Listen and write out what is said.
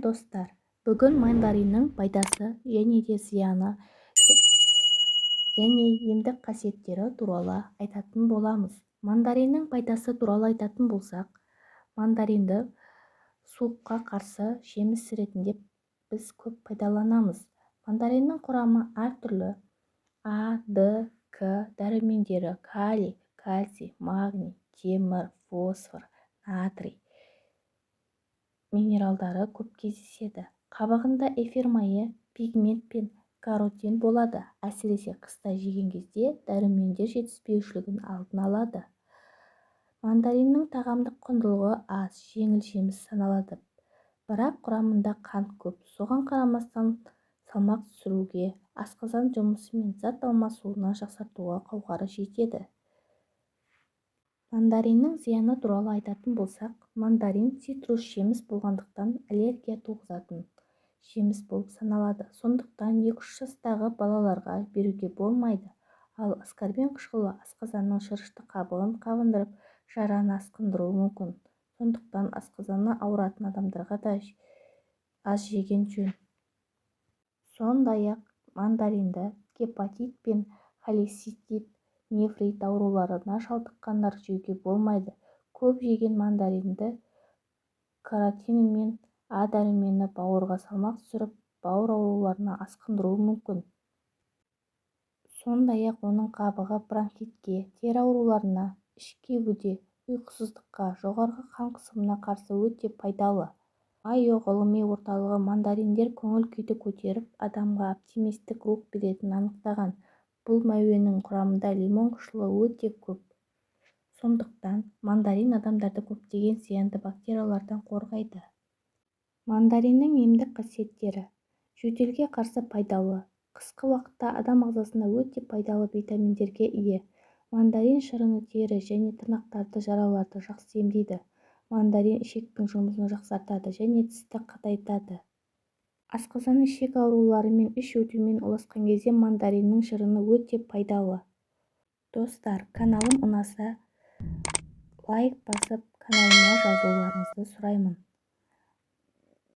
достар, бүгін мандариннің пайдасы және де зияны және емдік қасиеттері туралы айтатын боламыз. Мандариннің пайдасы туралы айтатын болсақ, мандаринді суыққа қарсы жеміс ретінде біз көп пайдаланамыз. Мандариннің құрамы әртүрлі А, Д, К дәрумендері калий, кальций, магний, темір, фосфор, натрий минералдары көп кездеседі. Қабығында эфир майы, пигмент пен каротин болады. Әсіресе қыста жеген кезде дәрумендер жетіспеушілігін алдын алады. Мандариннің тағамдық құндылығы аз, жеңіл жеміс саналады. Бірақ құрамында қант көп. Соған қарамастан салмақ түсіруге, асқазан жұмысы мен зат алмасуына жақсартуға қауқары жетеді. Мандариннің зияны туралы айтатын болсақ, мандарин цитрус жеміс болғандықтан аллергия туғызатын жеміс болып саналады. Сондықтан 2-3 жастағы балаларға беруге болмайды. Ал аскорбин қышқылы асқазанның шырышты қабығын қабындырып, жараны асқындыруы мүмкін. Сондықтан асқазаны ауыратын адамдарға да аз жеген жөн. Сондай-ақ мандаринді гепатит пен холецистит, нефрит ауруларына шалдыққандар жеуге болмайды. Көп жеген мандаринді каротин мен А дәрумені бауырға салмақ түсіріп, бауыр ауруларына асқындыруы мүмкін. Сондай-ақ оның қабығы бронхитке, тері ауруларына, іш кебуде, ұйқысыздыққа, жоғарғы қан қысымына қарсы өте пайдалы. Майо ғылыми орталығы мандариндер көңіл-күйді көтеріп, адамға оптимистік рух беретінін анықтаған. Бұл мәуенің құрамында лимон қышқылы өте көп. Сондықтан мандарин адамдарды көптеген зиянды бактериялардан қорғайды. Мандариннің емдік қасиеттері: жөтелге қарсы пайдалы, қысқы уақытта адам ағзасына өте пайдалы витаминдерге ие. Мандарин шырыны тері және тырнақтарды жараларды жақсы емдейді. Мандарин ішектің жұмысын жақсартады және тісті қатайтады. Асқазан ішек аурулары мен іш өтумен уласқан кезде мандариннің шырыны өте пайдалы. Достар, каналым ұнаса, лайк басып, каналыма жазылуларыңызды сұраймын.